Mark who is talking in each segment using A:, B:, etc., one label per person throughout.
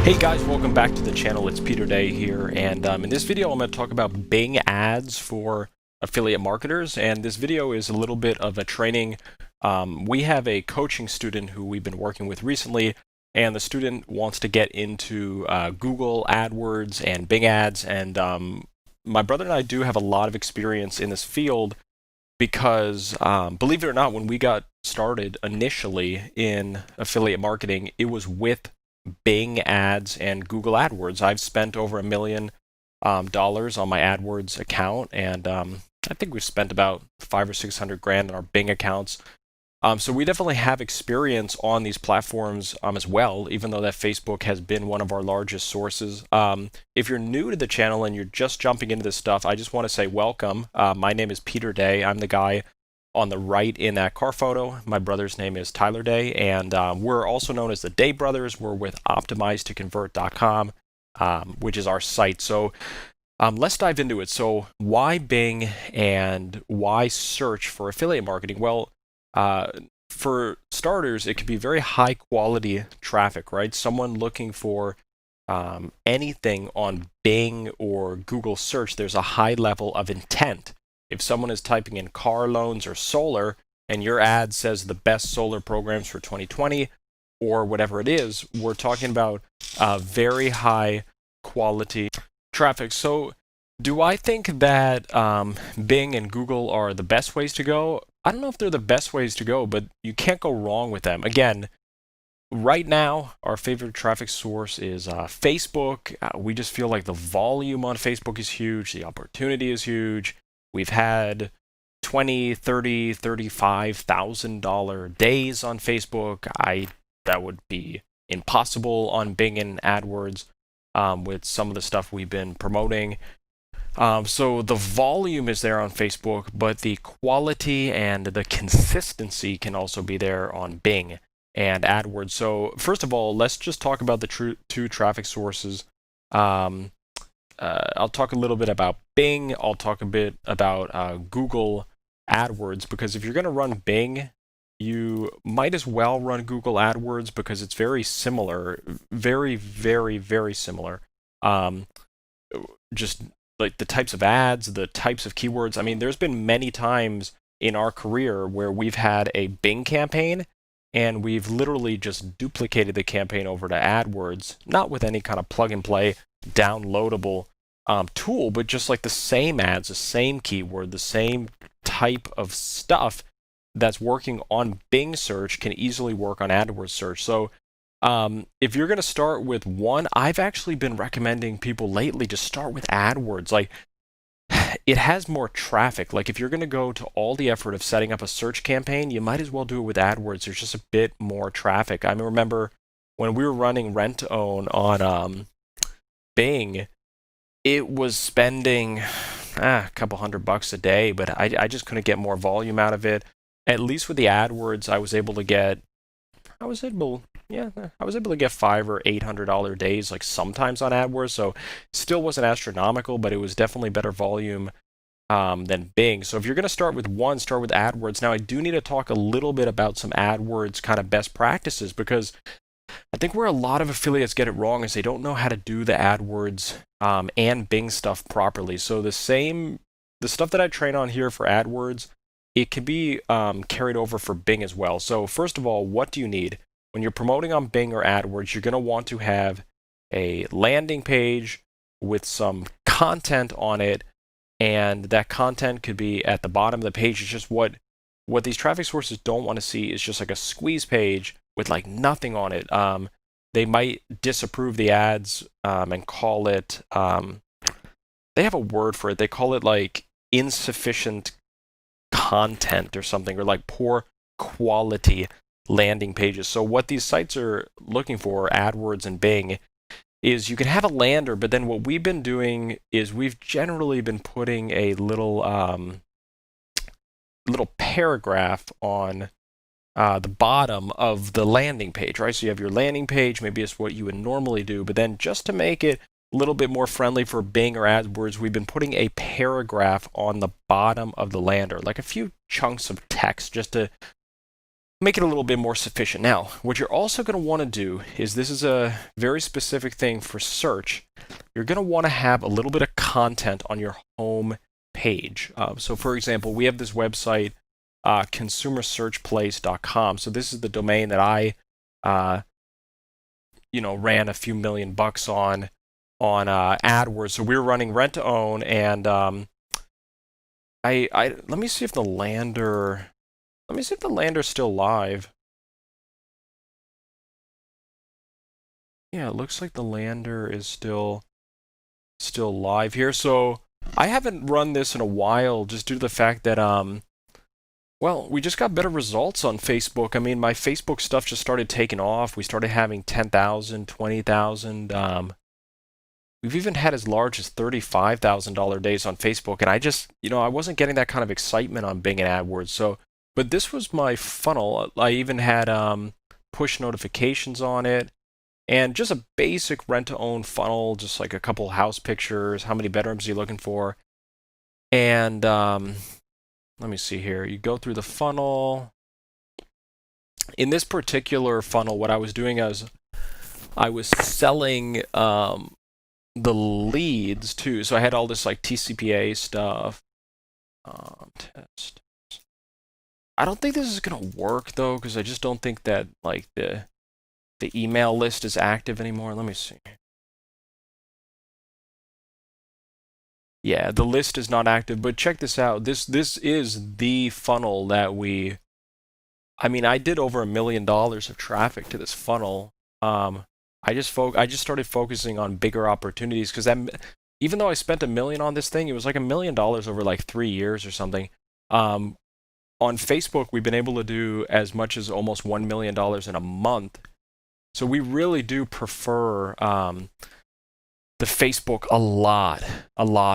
A: Hey guys, welcome back to the channel. It's Peter Day here, and in this video I'm going to talk about Bing ads for affiliate marketers, and this video is a little bit of a training. We have a coaching student who we've been working with recently, and the student wants to get into Google AdWords and Bing ads, and my brother and I do have a lot of experience in this field because, believe it or not, when we got started initially in affiliate marketing, it was with Bing ads and Google AdWords. I've spent over $1 million on my AdWords account, and I think we've spent about 500 or 600 grand on our Bing accounts. So we definitely have experience on these platforms as well, even though that Facebook has been one of our largest sources. If you're new to the channel and you're just jumping into this stuff, I just want to say welcome. My name is Peter Day. I'm the guy on the right in that car photo. My brother's name is Tyler Day, and we're also known as the Day Brothers. We're with OptimizeToConvert.com, which is our site. So let's dive into it. So why Bing and why search for affiliate marketing? Well, for starters, it can be very high quality traffic, right? Someone looking for anything on Bing or Google search, there's a high level of intent. If someone is typing in car loans or solar and your ad says the best solar programs for 2020 or whatever it is, we're talking about very high quality traffic. So do I think that Bing and Google are the best ways to go? I don't know if they're the best ways to go, but you can't go wrong with them. Again, right now, our favorite traffic source is Facebook. We just feel like the volume on Facebook is huge. The opportunity is huge. We've had $20, $30, $35,000 days on Facebook. That would be impossible on Bing and AdWords with some of the stuff we've been promoting. So the volume is there on Facebook, but the quality and the consistency can also be there on Bing and AdWords. So first of all, let's just talk about the two traffic sources. I'll talk a little bit about Bing. I'll talk a bit about Google AdWords, because if you're going to run Bing, you might as well run Google AdWords because it's very similar, very, very, very similar. Just like the types of ads, the types of keywords. I mean, there's been many times in our career where we've had a Bing campaign and we've literally just duplicated the campaign over to AdWords, not with any kind of plug and play downloadable tool, but just like the same ads, the same keyword, the same type of stuff that's working on Bing search can easily work on AdWords search. So if you're going to start with one, I've actually been recommending people lately to start with AdWords. Like, it has more traffic. Like, if you're going to go to all the effort of setting up a search campaign, you might as well do it with AdWords. There's just a bit more traffic. I remember when we were running rent to own on Bing, it was spending a couple $100 a day, but I just couldn't get more volume out of it. At least with the AdWords, I was able to get $500 or $800 days, like sometimes on AdWords. So still wasn't astronomical, but it was definitely better volume than Bing. So if you're going to start with one, start with AdWords. Now I do need to talk a little bit about some AdWords kind of best practices, because I think where a lot of affiliates get it wrong is they don't know how to do the AdWords and Bing stuff properly. So the stuff that I train on here for AdWords, it can be carried over for Bing as well. So first of all, what do you need? When you're promoting on Bing or AdWords, you're going to want to have a landing page with some content on it, and that content could be at the bottom of the page. It's just what these traffic sources don't want to see is just like a squeeze page with like nothing on it. They might disapprove the ads and call it, they have a word for it. They call it like insufficient content or something, or like poor quality landing pages. So what these sites are looking for, AdWords and Bing, is you can have a lander, but then what we've been doing is we've generally been putting a little paragraph on the bottom of the landing page, right? So you have your landing page, maybe it's what you would normally do, but then just to make it a little bit more friendly for Bing or AdWords, we've been putting a paragraph on the bottom of the lander, like a few chunks of text, just to make it a little bit more sufficient. Now, what you're also going to want to do is, this is a very specific thing for search, you're going to want to have a little bit of content on your home page. So for example, we have this website, consumersearchplace.com. So this is the domain that I ran a few $1 million on AdWords. So we're running rent to own, and let me see if the lander, is still live. Yeah, it looks like the lander is still live here. So I haven't run this in a while, just due to the fact that well, we just got better results on Facebook. I mean, my Facebook stuff just started taking off. We started having 10,000, 20,000. We've even had as large as $35,000 days on Facebook, and I just, I wasn't getting that kind of excitement on Bing and AdWords. So, but this was my funnel. I even had push notifications on it, and just a basic rent-to-own funnel, just like a couple house pictures, how many bedrooms are you looking for, and let me see here. You go through the funnel. In this particular funnel, what I was doing is I was selling the leads too. So I had all this like TCPA stuff. Test. I don't think this is gonna work though, because I just don't think that like the email list is active anymore. Let me see. Yeah, the list is not active, but check this out. This is the funnel that I did over $1 million of traffic to this funnel. I just started focusing on bigger opportunities, because even though I spent $1 million on this thing, it was like $1 million over like 3 years or something. On Facebook, we've been able to do as much as almost $1 million in a month. So we really do prefer the Facebook a lot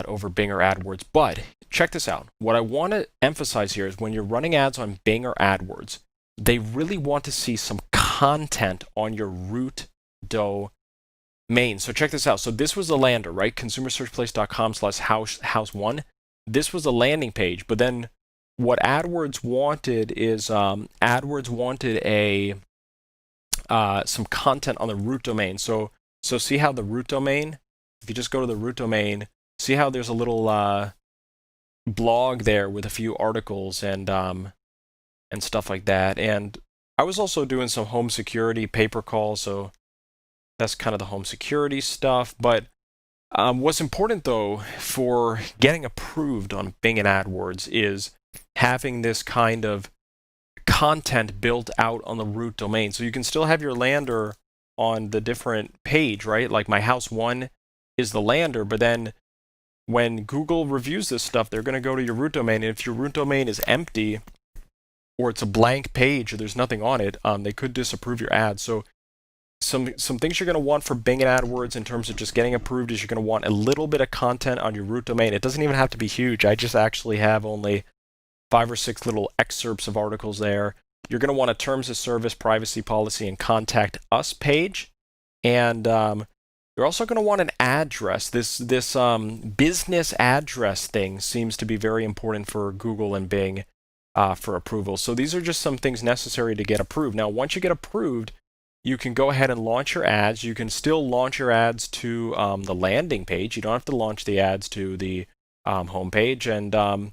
A: over Bing or AdWords. But check this out. What I want to emphasize here is when you're running ads on Bing or AdWords, they really want to see some content on your root domain. So check this out. So this was the lander, right? consumersearchplace.com/house1. This was a landing page, but then what AdWords wanted is AdWords wanted some content on the root domain. So see how the root domain, if you just go to the root domain, see how there's a little blog there with a few articles and stuff like that. And I was also doing some home security pay-per-call, so that's kind of the home security stuff. But what's important though for getting approved on Bing and AdWords is having this kind of content built out on the root domain. So you can still have your lander on the different page, right? Like my house one is the lander, but then when Google reviews this stuff, they're going to go to your root domain. And if your root domain is empty or it's a blank page or there's nothing on it, they could disapprove your ad. So some things you're going to want for Bing and AdWords in terms of just getting approved is you're going to want a little bit of content on your root domain. It doesn't even have to be huge. I just actually have only 5 or 6 little excerpts of articles there. You're going to want a terms of service, privacy policy, and contact us page. And you're also going to want an address. This business address thing seems to be very important for Google and Bing for approval. So these are just some things necessary to get approved. Now, once you get approved, you can go ahead and launch your ads. You can still launch your ads to the landing page. You don't have to launch the ads to the home page. And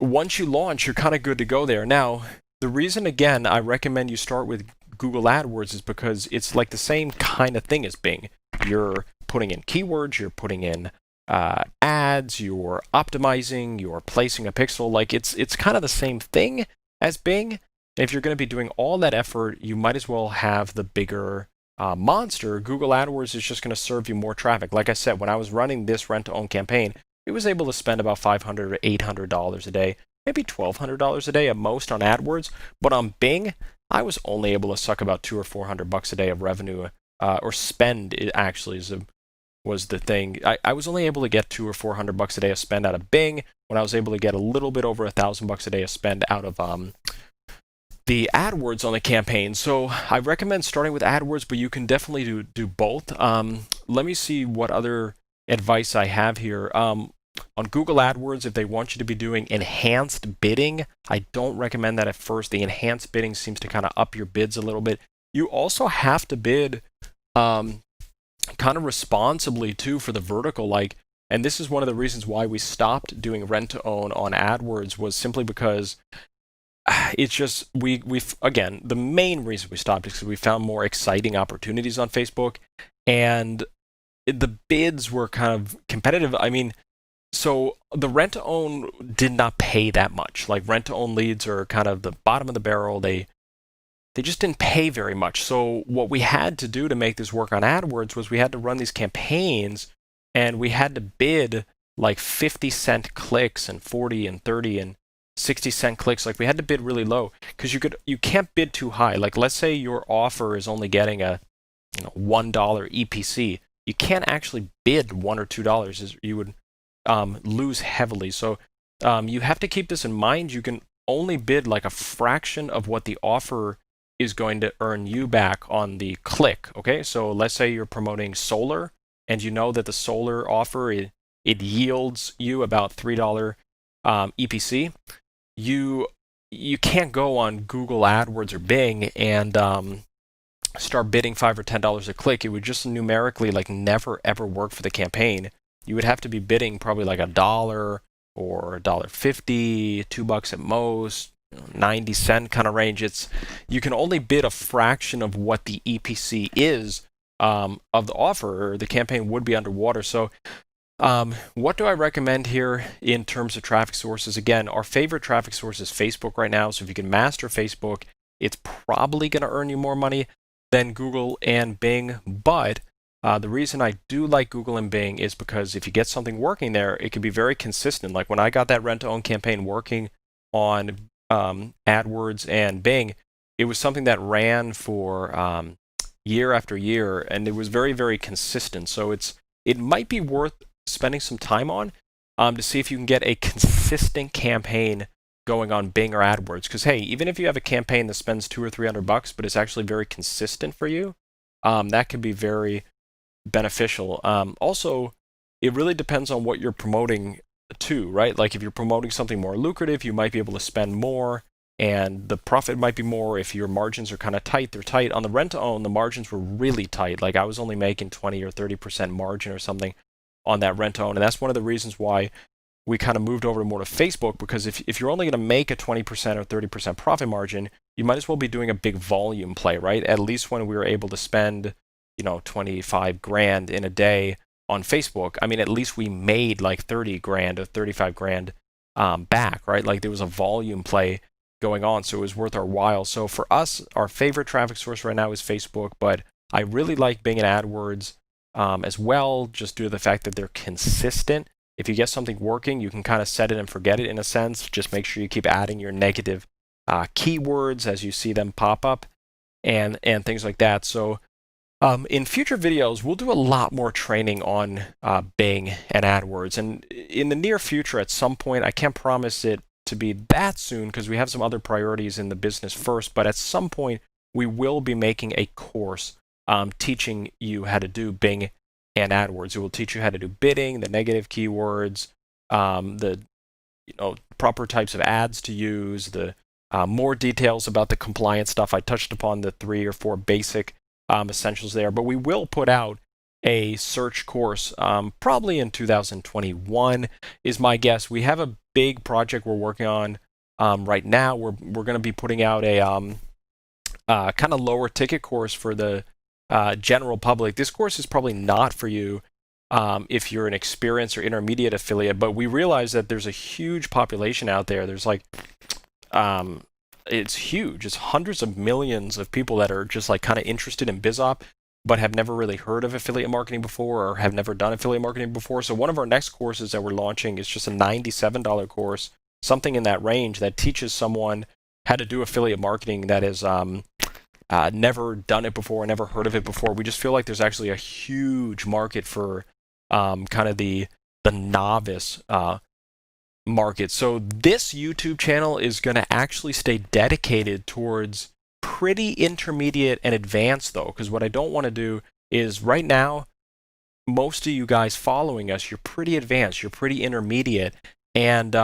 A: once you launch, you're kind of good to go there. Now, the reason, again, I recommend you start with Google AdWords is because it's like the same kind of thing as Bing. You're putting in keywords, you're putting in ads, you're optimizing, you're placing a pixel. Like it's kind of the same thing as Bing. If you're going to be doing all that effort, you might as well have the bigger monster. Google AdWords is just going to serve you more traffic. Like I said, when I was running this rent-to-own campaign, it was able to spend about $500 or $800 a day, maybe $1,200 a day at most on AdWords. But on Bing, I was only able to suck about $200 or $400 a day of revenue, or spend. It actually was the thing. I was only able to get $200 or $400 a day of spend out of Bing, when I was able to get a little bit over $1,000 a day of spend out of the AdWords on the campaign. So I recommend starting with AdWords, but you can definitely do both. Let me see what other advice I have here. On Google AdWords, if they want you to be doing enhanced bidding, I don't recommend that at first. The enhanced bidding seems to kind of up your bids a little bit. You also have to bid kind of responsibly too for the vertical. Like, and this is one of the reasons why we stopped doing rent to own on AdWords, was simply because it's just we again, the main reason we stopped is because we found more exciting opportunities on Facebook, and the bids were kind of competitive. I mean, so the rent to own did not pay that much. Like, rent to own leads are kind of the bottom of the barrel. They just didn't pay very much. So what we had to do to make this work on AdWords was we had to run these campaigns, and we had to bid like 50-cent clicks and 40 and 30 and 60-cent clicks. Like, we had to bid really low, because you can't bid too high. Like, let's say your offer is only getting a $1 EPC. You can't actually bid $1 or $2, as you would lose heavily. So you have to keep this in mind. You can only bid like a fraction of what the offer is going to earn you back on the click. Okay, so let's say you're promoting solar, and you know that the solar offer, it yields you about $3 EPC. You can't go on Google AdWords or Bing and start bidding $5 or $10 a click. It would just numerically like never ever work for the campaign. You would have to be bidding probably like $1 or $1.50, $2 at most, 90-cent kind of range. You can only bid a fraction of what the EPC is of the offer, or the campaign would be underwater. So what do I recommend here in terms of traffic sources? Again, our favorite traffic source is Facebook right now. So if you can master Facebook, it's probably going to earn you more money than Google and Bing. But the reason I do like Google and Bing is because if you get something working there, it can be very consistent. Like, when I got that rent-to-own campaign working on AdWords and Bing, it was something that ran for year after year, and it was very, very consistent. So it might be worth spending some time on to see if you can get a consistent campaign going on Bing or AdWords. Because hey, even if you have a campaign that spends $200 or $300, but it's actually very consistent for you, that could be very beneficial. Also, it really depends on what you're promoting too, right? Like, if you're promoting something more lucrative, you might be able to spend more, and the profit might be more. If your margins are kind of tight, they're tight. On the rent to own, the margins were really tight. Like, I was only making 20 or 30% margin or something on that rent to own, and that's one of the reasons why we kind of moved over more to Facebook, because if you're only going to make a 20% or 30% profit margin, you might as well be doing a big volume play, right? At least when we were able to spend 25 grand in a day on Facebook, I mean, at least we made like 30 grand or 35 grand back, right? Like, there was a volume play going on, so it was worth our while. So for us, our favorite traffic source right now is Facebook, but I really like Bing and AdWords as well, just due to the fact that they're consistent. If you get something working, you can kind of set it and forget it in a sense. Just make sure you keep adding your negative keywords as you see them pop up, and things like that. So in future videos, we'll do a lot more training on Bing and AdWords. And in the near future, at some point, I can't promise it to be that soon because we have some other priorities in the business first, but at some point, we will be making a course teaching you how to do Bing and AdWords. It will teach you how to do bidding, the negative keywords, the proper types of ads to use, the more details about the compliance stuff. I touched upon the 3 or 4 basic essentials there, but we will put out a search course probably in 2021 is my guess. We have a big project we're working on right now. We're going to be putting out a kind of lower ticket course for the general public. This course is probably not for you if you're an experienced or intermediate affiliate, but we realize that there's a huge population out there. There's like it's huge. It's hundreds of millions of people that are just like kind of interested in BizOp, but have never really heard of affiliate marketing before or have never done affiliate marketing before. So one of our next courses that we're launching is just a $97 course, something in that range, that teaches someone how to do affiliate marketing that is never done it before, never heard of it before. We just feel like there's actually a huge market for kind of the novice market. So this YouTube channel is going to actually stay dedicated towards pretty intermediate and advanced though, because what I don't want to do is right now most of you guys following us, you're pretty advanced, you're pretty intermediate. And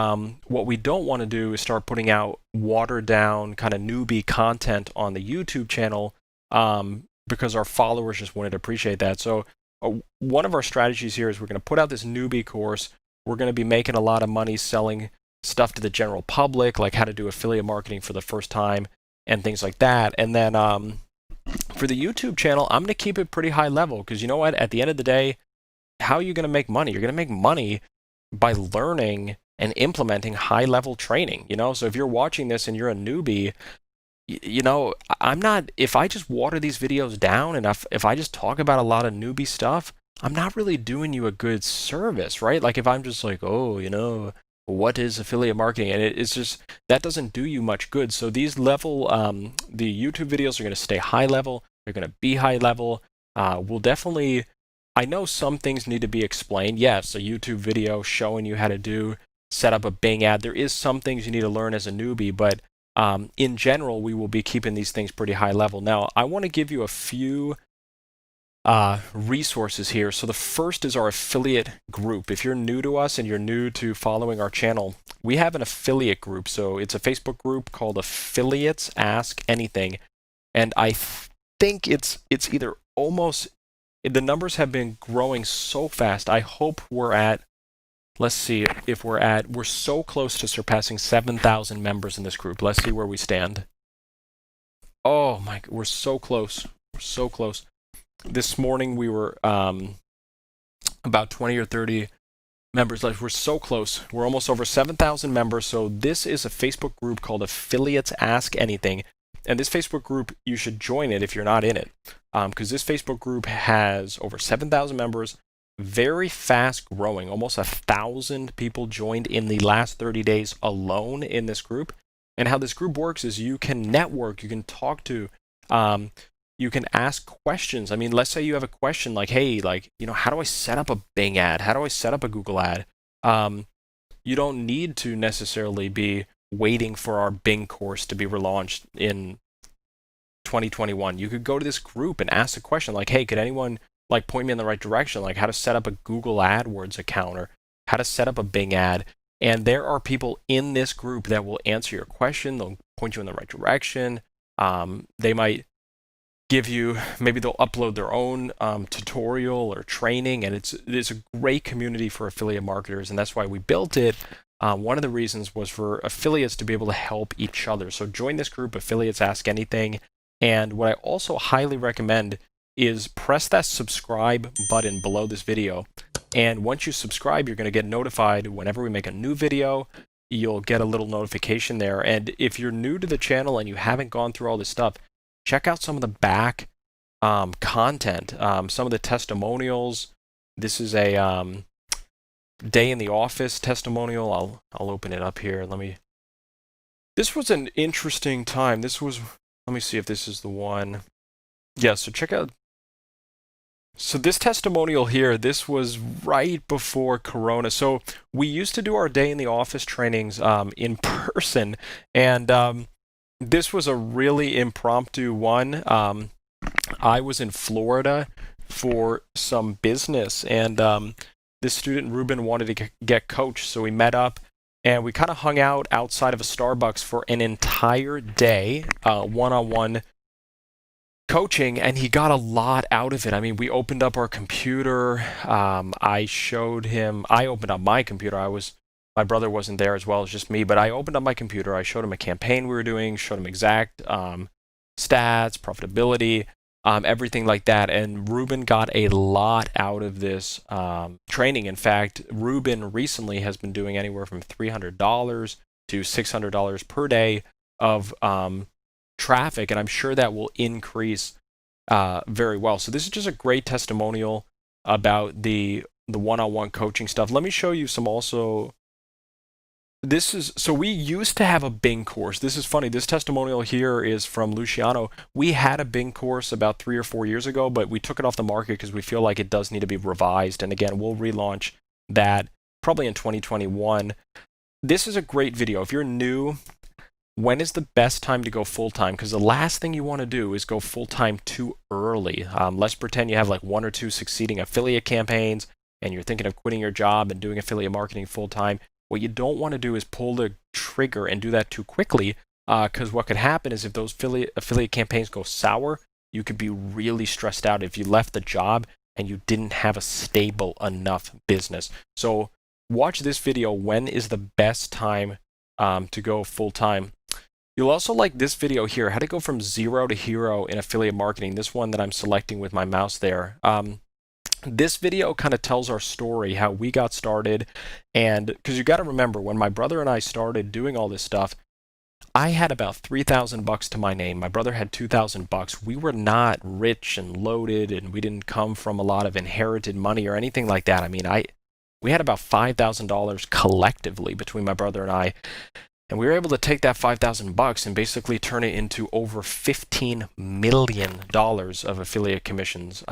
A: what we don't want to do is start putting out watered down kind of newbie content on the YouTube channel because our followers just wouldn't appreciate that. So one of our strategies here is we're going to put out this newbie course. We're going to be making a lot of money selling stuff to the general public, like how to do affiliate marketing for the first time and things like that. And then for the YouTube channel, I'm going to keep it pretty high level because you know what? At the end of the day, how are you going to make money? You're going to make money by learning and implementing high level training, you know? So if you're watching this and you're a newbie, you know, I'm not, if I just water these videos down and if I just talk about a lot of newbie stuff, I'm not really doing you a good service, right? Like if I'm just like, oh, you know, what is affiliate marketing? And it's just, that doesn't do you much good. So these level, the YouTube videos are going to stay high level. They're going to be high level. We'll definitely, I know some things need to be explained. Yes, a YouTube video showing you how to set up a Bing ad. There is some things you need to learn as a newbie, but in general, we will be keeping these things pretty high level. Now, I want to give you a few resources here. So the first is our affiliate group. If you're new to us and you're new to following our channel, we have an affiliate group. So it's a Facebook group called Affiliates Ask Anything. And I think it's either almost, the numbers have been growing so fast. I hope we're at, let's see if we're so close to surpassing 7,000 members in this group. Let's see where we stand. Oh my, we're so close. We're so close. This morning we were about 20 or 30 members. Like, we're so close. We're almost over 7,000 members. So this is a Facebook group called Affiliates Ask Anything. And this Facebook group, you should join it if you're not in it. Because this Facebook group has over 7,000 members, very fast growing. Almost 1,000 people joined in the last 30 days alone in this group. And how this group works is you can network, you can talk to, you can ask questions. I mean, let's say you have a question like, hey, like, you know, how do I set up a Bing ad? How do I set up a Google ad? You don't need to necessarily be waiting for our Bing course to be relaunched in 2021. You could go to this group and ask a question like, hey, could anyone like point me in the right direction? Like how to set up a Google AdWords account or how to set up a Bing ad. And there are people in this group that will answer your question. They'll point you in the right direction. They might give you, maybe they'll upload their own tutorial or training, and it's a great community for affiliate marketers, and that's why we built it. One of the reasons was for affiliates to be able to help each other. So join this group, Affiliates Ask Anything, and what I also highly recommend is press that subscribe button below this video, and once you subscribe, you're going to get notified whenever we make a new video. You'll get a little notification there, and if you're new to the channel and you haven't gone through all this stuff, check out some of the back content, some of the testimonials. This is a day in the office testimonial. I'll open it up here. This was an interesting time. This was, let me see if this is the one. Yeah, so check out. So this testimonial here, this was right before Corona. So we used to do our day in the office trainings in person, and this was a really impromptu one. I was in Florida for some business, and this student, Ruben, wanted to get coached, so we met up, and we kind of hung out outside of a Starbucks for an entire day, one-on-one coaching, and he got a lot out of it. I mean, we opened up our computer. I opened up my computer. My brother wasn't there as well as just me, but I opened up my computer. I showed him a campaign we were doing, showed him exact stats, profitability, everything like that. And Ruben got a lot out of this training. In fact, Ruben recently has been doing anywhere from $300 to $600 per day of traffic, and I'm sure that will increase very well. So this is just a great testimonial about the one-on-one coaching stuff. Let me show you some also. So we used to have a Bing course. This is funny. This testimonial here is from Luciano. We had a Bing course about 3 or 4 years ago, but we took it off the market because we feel like it does need to be revised. And again, we'll relaunch that probably in 2021. This is a great video. If you're new, when is the best time to go full-time? Because the last thing you want to do is go full-time too early. Let's pretend you have like 1 or 2 succeeding affiliate campaigns and you're thinking of quitting your job and doing affiliate marketing full-time. What you don't want to do is pull the trigger and do that too quickly, because what could happen is if those affiliate campaigns go sour, you could be really stressed out if you left the job and you didn't have a stable enough business. So watch this video. When is the best time to go full-time? You'll also like this video here, how to go from zero to hero in affiliate marketing. This one that I'm selecting with my mouse there. This video kind of tells our story, how we got started. And because you got to remember, when my brother and I started doing all this stuff, I had about $3,000 to my name. My brother had $2,000. We were not rich and loaded, and we didn't come from a lot of inherited money or anything like that. I mean, we had about $5,000 collectively between my brother and I. And we were able to take that $5,000 and basically turn it into over $15 million of affiliate commissions.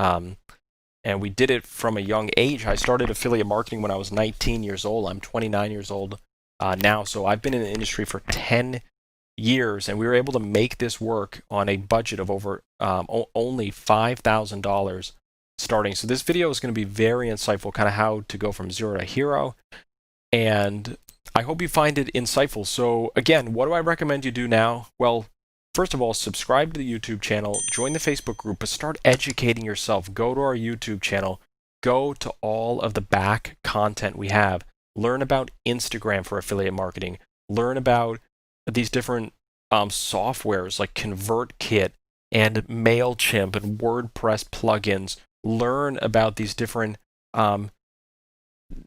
A: And we did it from a young age. I started affiliate marketing when I was 19 years old. I'm 29 years old now. So I've been in the industry for 10 years, and we were able to make this work on a budget of over only $5,000 starting. So this video is going to be very insightful, kind of how to go from zero to hero. And I hope you find it insightful. So again, what do I recommend you do now? Well, first of all, subscribe to the YouTube channel, join the Facebook group, but start educating yourself. Go to our YouTube channel, go to all of the back content we have. Learn about Instagram for affiliate marketing. Learn about these different softwares like ConvertKit and MailChimp and WordPress plugins. Learn about these different things,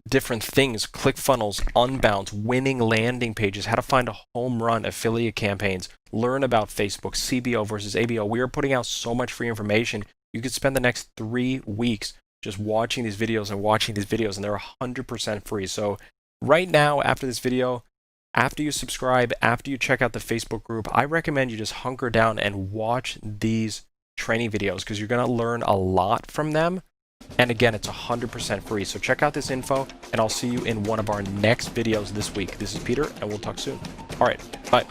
A: ClickFunnels, Unbounce, winning landing pages, how to find a home run affiliate campaigns. Learn about Facebook, CBO versus ABO. We are putting out so much free information. You could spend the next 3 weeks just watching these videos and watching these videos, and they're 100% free. So right now, after this video, after you subscribe, after you check out the Facebook group, I recommend you just hunker down and watch these training videos, because you're going to learn a lot from them. And again, it's 100% free. So check out this info, and I'll see you in one of our next videos this week. This is Peter, and we'll talk soon. All right, bye.